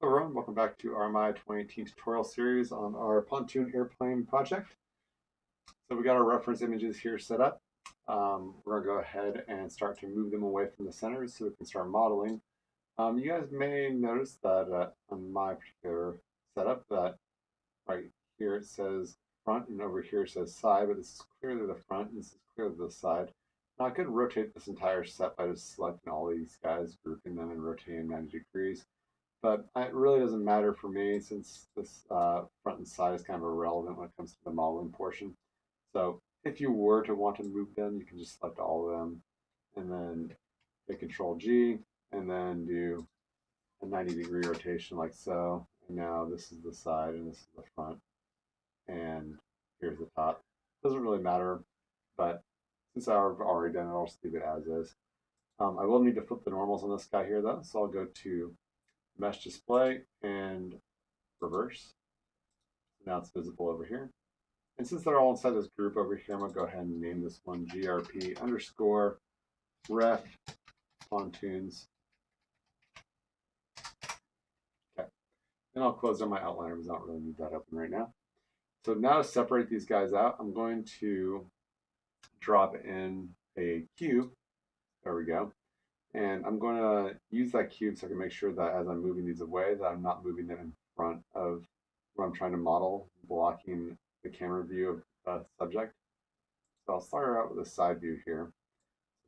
Hello everyone, welcome back to our My 2018 tutorial series on our Pontoon airplane project. So we got our reference images here set up. We're going to go ahead and start to move them away from the center so we can start modeling. You guys may notice that on my particular setup that right here it says front and over here it says side, but this is clearly the front and this is clearly the side. Now I could rotate this entire set by just selecting all these guys, grouping them and rotating 90 degrees. But it really doesn't matter for me since this front and side is kind of irrelevant when it comes to the modeling portion. So if you were to want to move them, you can just select all of them and then hit Control G and then do a 90-degree rotation like so. And now this is the side and this is the front. And here's the top. Doesn't really matter, but since I've already done it, I'll just leave it as is. I will need to flip the normals on this guy here though, so I'll go to mesh display and reverse. Now it's visible over here. And since they're all inside this group over here, I'm going to go ahead and name this one GRP underscore ref pontoons. Okay. And I'll close down my outliner because I don't really need that open right now. So now to separate these guys out, I'm going to drop in a cube. There we go. And I'm going to use that cube so I can make sure that as I'm moving these away, that I'm not moving them in front of what I'm trying to model, blocking the camera view of the subject. So I'll start out with a side view here.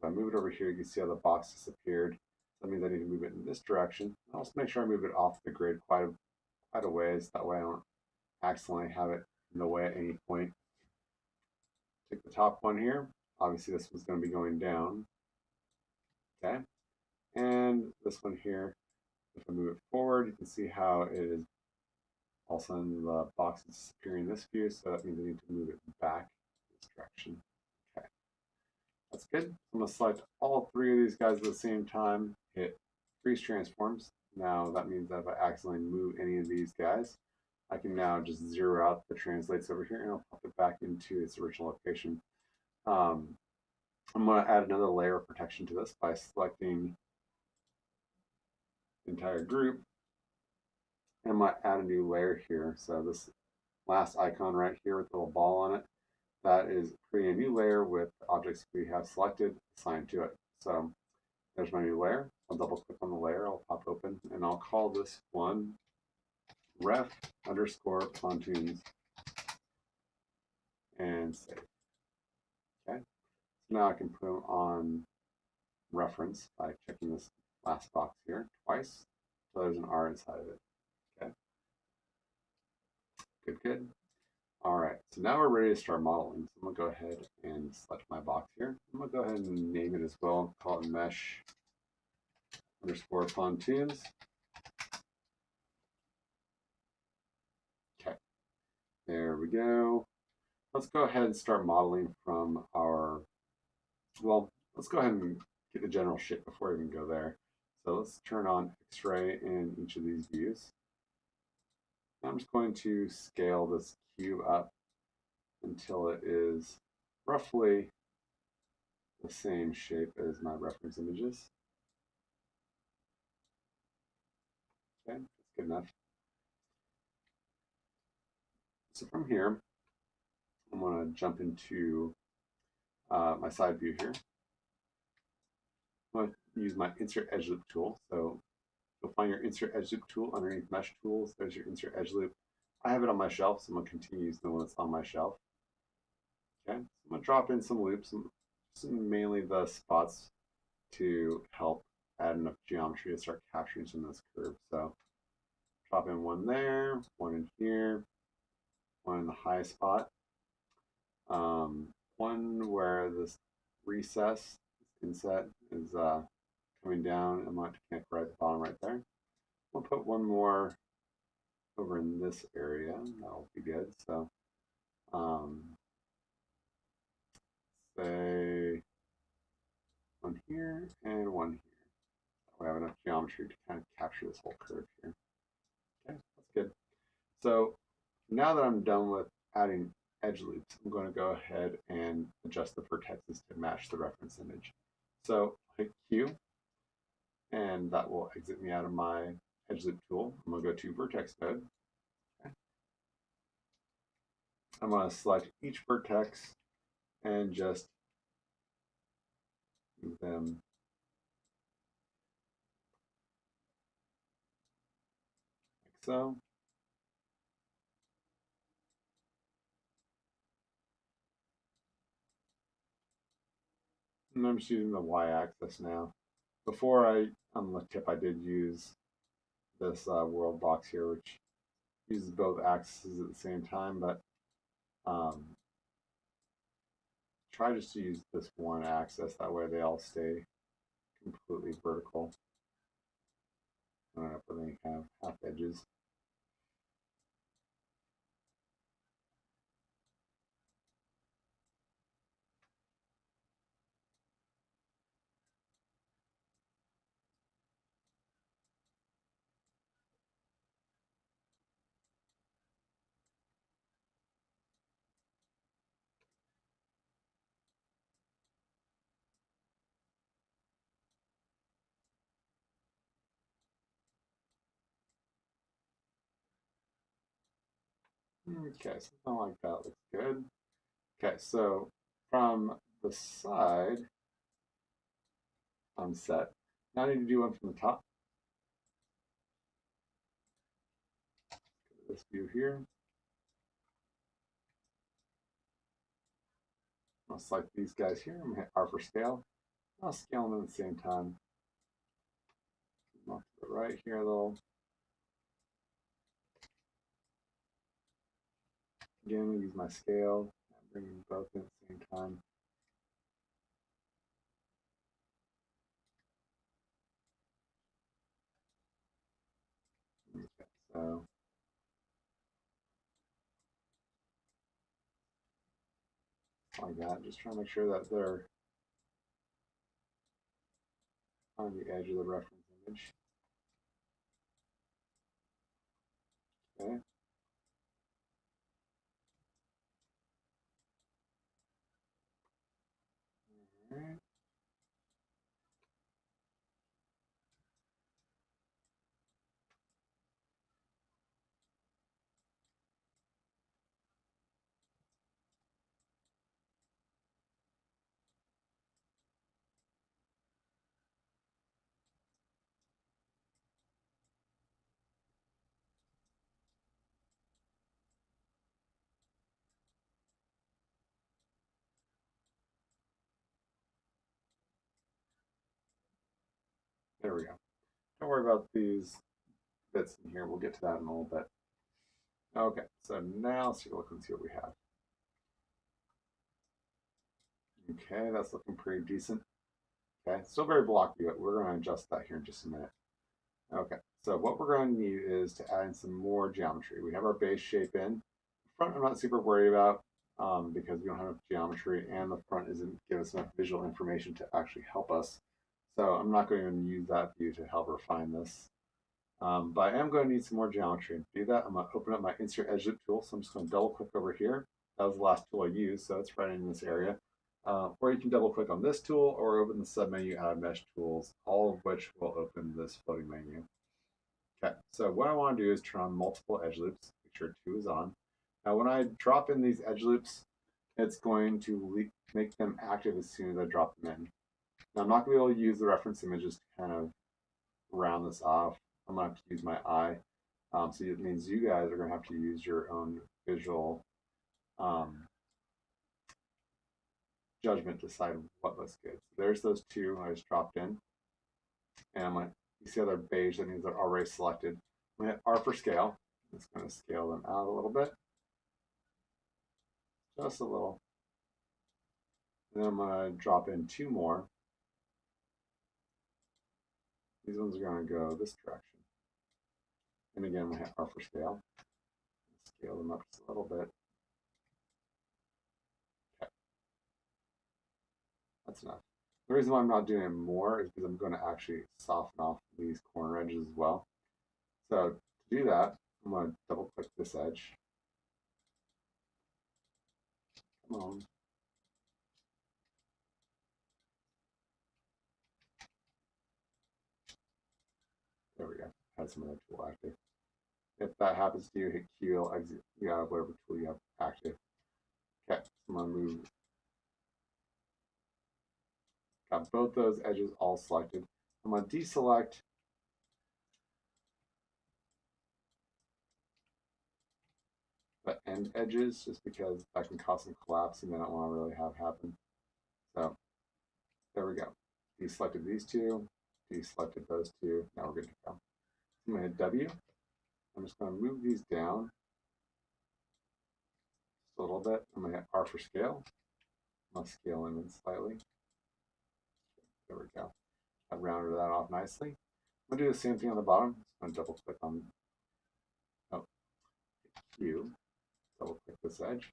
If I move it over here, you can see how the box disappeared. That means I need to move it in this direction. I'll also make sure I move it off the grid quite a ways. That way I don't accidentally have it in the way at any point. Take the top one here. Obviously this one's going to be going down. Okay. And this one here, if I move it forward, you can see how it is all of a sudden the box is disappearing in this view, so that means I need to move it back this direction. Okay, that's good. I'm going to select all three of these guys at the same time, hit freeze transforms. Now that means that if I accidentally move any of these guys, I can now just zero out the translates over here and I'll pop it back into its original location. I'm going to add another layer of protection to this by selecting the entire group. And I might add a new layer here. So this last icon right here with the little ball on it, that is creating a new layer with the objects we have selected assigned to it. So there's my new layer. I'll double click on the layer, I'll pop open, and I'll call this one ref underscore pontoons and save. Okay. So now I can put them on reference by checking this last box here twice. So there's an R inside of it. Okay. Good, good. All right, so now we're ready to start modeling. So I'm gonna go ahead and select my box here. I'm gonna go ahead and name it as well, call it mesh underscore pontoons. Okay, there we go. Let's go ahead and start modeling from our, well, let's go ahead and get the general shape before we even go there. So let's turn on X-ray in each of these views. I'm just going to scale this cube up until it is roughly the same shape as my reference images. Okay, that's good enough. So from here, I'm going to jump into my side view here. I'm going to use my Insert Edge Loop tool. So you'll find your Insert Edge Loop tool underneath Mesh Tools. There's your Insert Edge Loop. I have it on my shelf, so I'm going to continue using the one that's on my shelf. Okay, so I'm going to drop in some loops, mainly the spots to help add enough geometry to start capturing some of this curve. So drop in one there, one in here, one in the high spot, one where this recess, inset, is coming down. I'm going to connect right at the bottom right there. We'll put one more over in this area. That'll be good. So say one here and one here. We have enough geometry to kind of capture this whole curve here. Okay, that's good. So now that I'm done with adding edge loops, I'm going to go ahead and adjust the vertexes to match the reference image. So hit Q, and that will exit me out of my edge loop tool. I'm going to go to vertex mode. Okay. I'm going to select each vertex and just move them like so. And I'm just using the y-axis now. Before on the tip, I did use this world box here, which uses both axes at the same time, but try just to use this one axis. That way they all stay completely vertical. I don't know if any kind of half edges. Okay, something like that looks good. Okay, so from the side, I'm set. Now I need to do one from the top. This view here. I'll select these guys here. I'm going to hit R for scale. I'll scale them at the same time. Off to the right here a little. Again, use my scale. Bring them both in at the same time. Okay, so like that. Just trying to make sure that they're on the edge of the reference image. Okay. All right. There we go. Don't worry about these bits in here. We'll get to that in a little bit. Okay, so now let's take a look and see what we have. Okay, that's looking pretty decent. Okay, still very blocky, but we're going to adjust that here in just a minute. Okay, so what we're going to need is to add in some more geometry. We have our base shape in. The front I'm not super worried about because we don't have enough geometry and the front isn't giving us enough visual information to actually help us. So I'm not going to even use that view to help refine this. But I am going to need some more geometry. And to do that, I'm going to open up my Insert Edge Loop tool. So I'm just going to double click over here. That was the last tool I used, so it's right in this area. Or you can double click on this tool or open the submenu out of Mesh Tools, all of which will open this floating menu. Okay, so what I want to do is turn on multiple edge loops. Make sure 2 is on. Now when I drop in these edge loops, it's going to make them active as soon as I drop them in. Now I'm not going to be able to use the reference images to kind of round this off. I'm going to have to use my eye. So it means you guys are going to have to use your own visual judgment to decide what looks good. So there's those 2 I just dropped in. And I'm going to, you see how they're beige, that means they're already selected. I'm going to hit R for scale. It's going to scale them out a little bit. Just a little. And then I'm going to drop in 2 more. These ones are going to go this direction. And again, I'm going to hit R for scale. Scale them up just a little bit. Okay. That's enough. The reason why I'm not doing more is because I'm going to actually soften off these corner edges as well. So to do that, I'm going to double click this edge. Come on. There we go. had some other tool active. If that happens to you, hit Q, it'll exit you out of whatever tool you have active. Okay, so I'm going to move. Got both those edges all selected. I'm going to deselect the end edges just because that can cause some collapsing I don't want to really have happen. So there we go. Deselected these two, deselected those two. Now we're good to go. I'm going to hit W. I'm just going to move these down just a little bit. I'm going to hit R for scale. I'll scale them in slightly. There we go. I rounded that off nicely. I'm going to do the same thing on the bottom. I'm going to double click on Q. Double click this edge.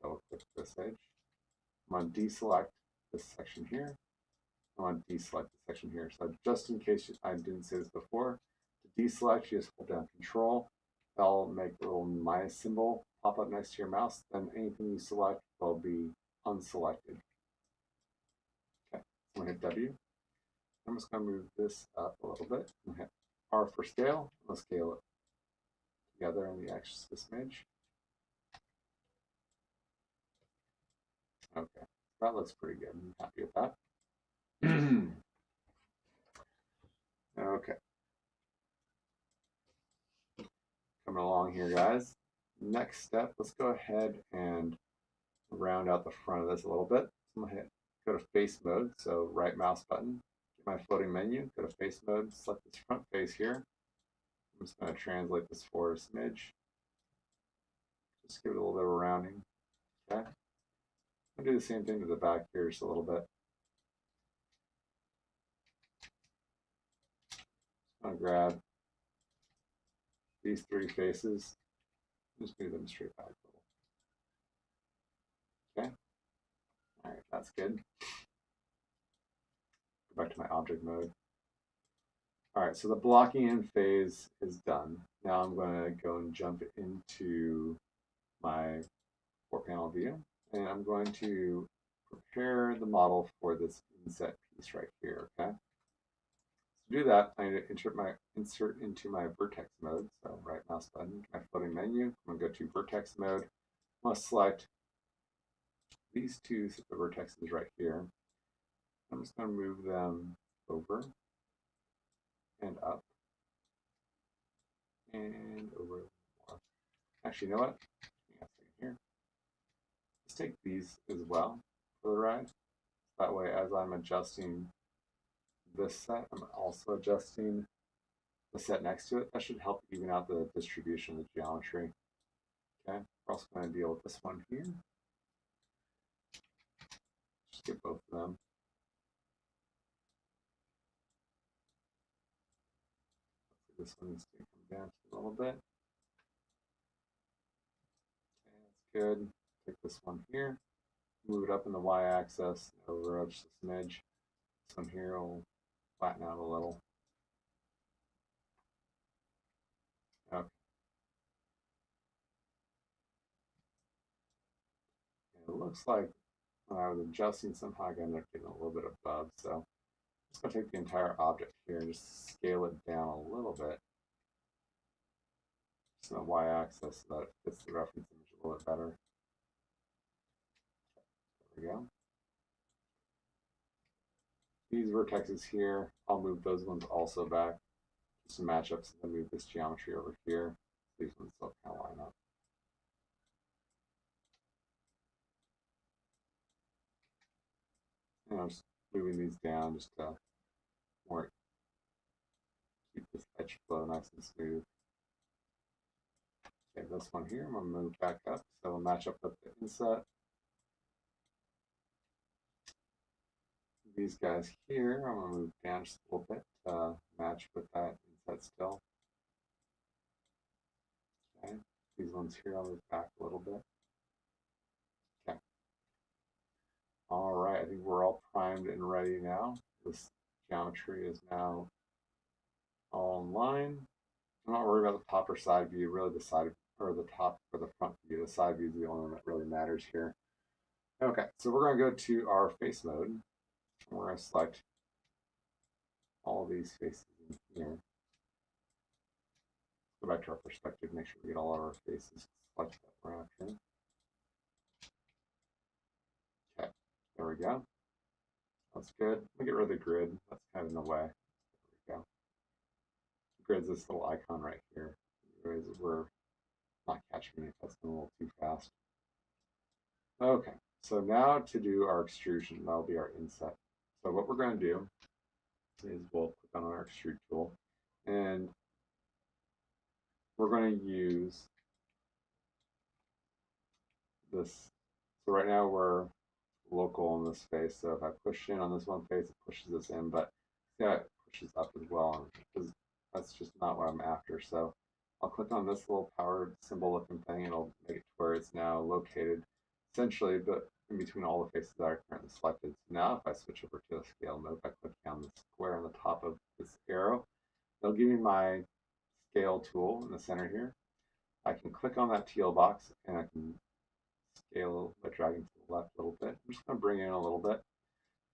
Double click this edge. I'm going to deselect this section here. I want to deselect the section here. So just in case I didn't say this before, to deselect, you just hold down Control. That'll make a little minus symbol pop up next to your mouse. Then anything you select will be unselected. Okay, so I'm going to hit W. I'm just going to move this up a little bit. I'm going to hit R for scale. I'll scale it together on the axis of this image. Okay, that looks pretty good. I'm happy with that. Okay. Coming along here, guys. Next step, let's go ahead and round out the front of this a little bit. I'm going to go to face mode. So right mouse button, get my floating menu, go to face mode, select this front face here. I'm just going to translate this forward a smidge. Just give it a little bit of rounding. Okay. I'll do the same thing to the back here just a little bit. I'm going to grab these three faces, just move them straight back a little. Okay. All right, that's good. Go back to my object mode. All right, so the blocking in phase is done. Now I'm going to go and jump into my 4-panel view, and I'm going to prepare the model for this inset piece right here, okay? To do that, I need to insert into my vertex mode. So right mouse button, my floating menu, I'm going to go to vertex mode. I'm going to select these two set the vertexes right here. I'm just going to move them over and up and over more. Actually, you know what? Hang on a second here. Let's take these as well for the ride. That way, as I'm adjusting this set, I'm also adjusting the set next to it. That should help even out the distribution of the geometry. Okay, we're also going to deal with this one here. Just get both of them. This one needs to come down a little bit. Okay, that's good. Take this one here, move it up in the y-axis, over just a smidge. This one here will flatten out a little. Okay. And it looks like when I was adjusting, somehow I ended up getting a little bit above. So I'm just going to take the entire object here and just scale it down a little bit. Just on the y-axis so that it fits the reference image a little bit better. There we go. These vertexes here, I'll move those ones also back just to match up. So I move this geometry over here. These ones still kind of line up. And I'm just moving these down just to more keep this edge flow nice and smooth. Okay, this one here, I'm going to move back up so it'll match up with the inset. These guys here, I'm going to move down just a little bit to match with that inset still. Okay, these ones here, I'll move back a little bit. Okay. All right, I think we're all primed and ready now. This geometry is now all in line. I'm not worried about the top or side view, really the side or the top or the front view. The side view is the only one that really matters here. Okay, so we're going to go to our face mode. We're going to select all these faces in here. go back to our perspective, make sure we get all of our faces selected that we're after. Okay, there we go. That's good. We get rid of the grid. That's kind of in the way. There we go. The grid's this little icon right here. We're not catching it. That's a little too fast. Okay, so now to do our extrusion, that'll be our inset. So what we're going to do is we'll click on our extrude tool, and we're going to use this. So right now we're local on this face. So if I push in on this one face, it pushes this in, but yeah, it pushes up as well, because that's just not what I'm after. So I'll click on this little power symbol looking thing, and it'll make it to where it's now located essentially, but in between all the faces that are currently selected. So now if I switch over to the scale mode by clicking on the square on the top of this arrow, it'll give me my scale tool in the center here. I can click on that teal box and I can scale by dragging to the left a little bit. I'm just going to bring in a little bit,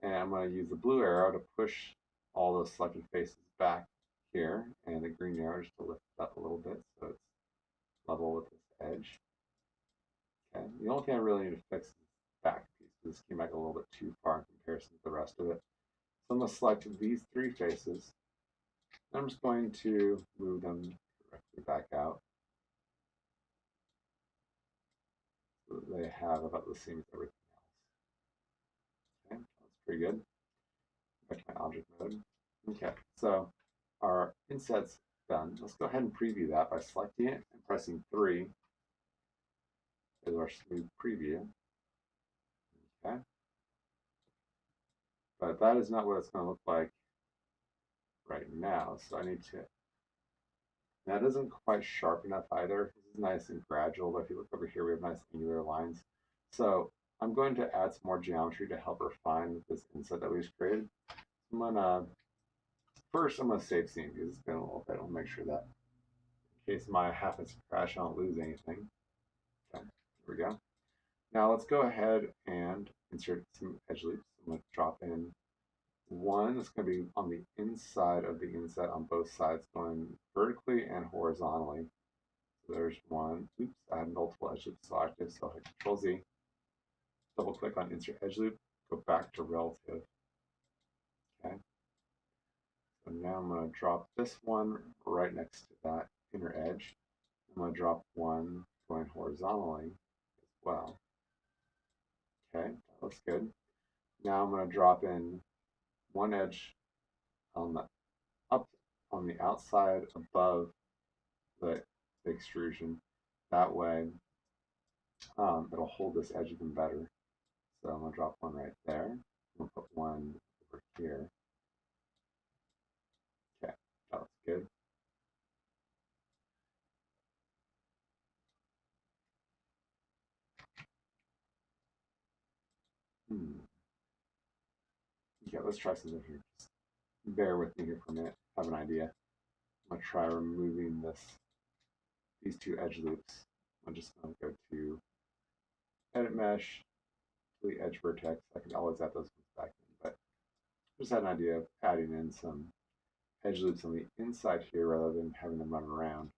and I'm going to use the blue arrow to push all those selected faces back here, and the green arrow just to lift it up a little bit so it's level with this edge. Okay, the only thing I really need to fix is the back piece. This came back a little bit too far in comparison to the rest of it. So I'm going to select these three faces. I'm just going to move them directly back out so that they have about the same as everything else. Okay, that's pretty good. Back to my object mode. Okay, so our inset's done. Let's go ahead and preview that by selecting it and pressing 3 as our smooth preview. Okay, but that is not what it's going to look like right now. So I need to. That isn't quite sharp enough either. This is nice and gradual, but if you look over here, we have nice angular lines. So I'm going to add some more geometry to help refine this inset that we just created. I'm gonna save scene because it's been a little bit. I'll make sure that in case my happens to crash, I don't lose anything. Okay, here we go. Now let's go ahead and insert some edge loops. I'm going to drop in one that's going to be on the inside of the inset on both sides, going vertically and horizontally. So there's one. Oops, I had multiple edge loops selected, so I hit Control Z, double click on insert edge loop, go back to relative. Okay. So now I'm going to drop this one right next to that inner edge. I'm going to drop one going horizontally as well. Okay, that looks good. Now I'm going to drop in one edge on the on the outside above the extrusion. That way, it'll hold this edge even better. So I'm going to drop one right there. I'm going to put one over here. Okay, that looks good. Okay, let's try something here. Just bear with me here for a minute. I have an idea. I'm going to try removing these two edge loops. I'm just going to go to Edit Mesh, delete Edge Vertex. I can always add those ones back in, but just had an idea of adding in some edge loops on the inside here rather than having them run around.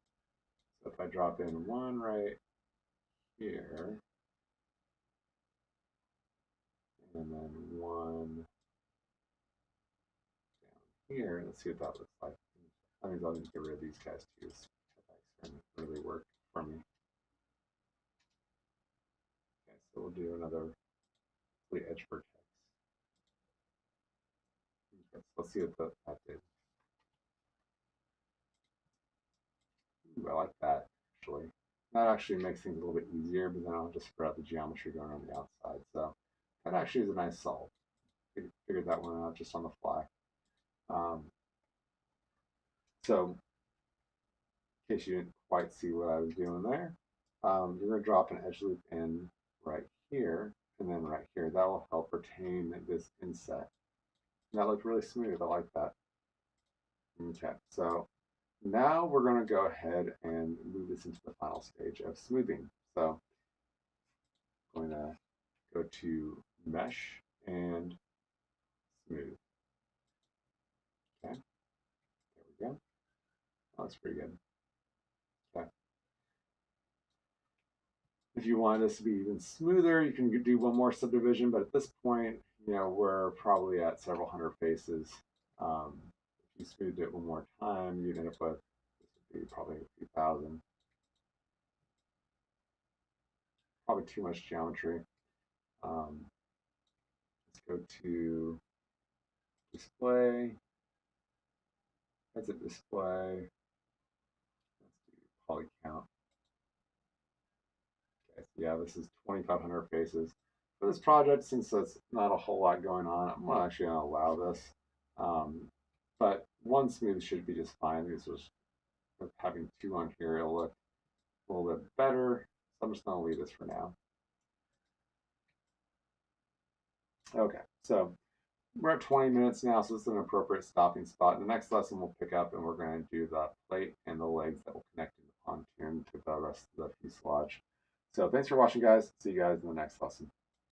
So if I drop in one right here, and then one down here, let's see what that looks like. I think I'll need to get rid of these guys too. That experiment really worked for me. Okay, so we'll do another edge vertex. Okay, so let's see what that did. Ooh, I like that actually. That actually makes things a little bit easier, but then I'll just spread out the geometry going on the outside. So that actually is a nice solve. Figured that one out just on the fly. So in case you didn't quite see what I was doing there, you're going to drop an edge loop in right here and then right here. That will help retain this inset. And that looked really smooth. I like that. Okay, so now we're going to go ahead and move this into the final stage of smoothing. So I'm going to go to Mesh and Smooth. Okay, there we go. That looks pretty good. If you want this to be even smoother, you can do one more subdivision, but at this point, we're probably at several hundred faces. If you smoothed it one more time, you'd end up with probably a few thousand. Probably too much geometry. Let's go to display. That's a display. Let's do poly count. Okay, so yeah, this is 2,500 faces. For this project, since there's not a whole lot going on, I'm not actually going to allow this. But one smooth should be just fine because with having two on here, it'll look a little bit better. So I'm just going to leave this for now. Okay, so we're at 20 minutes now, so this is an appropriate stopping spot. In the next lesson, we'll pick up and we're going to do the plate and the legs that will connect in the pontoon to the rest of the fuselage. So thanks for watching, guys. See you guys in the next lesson.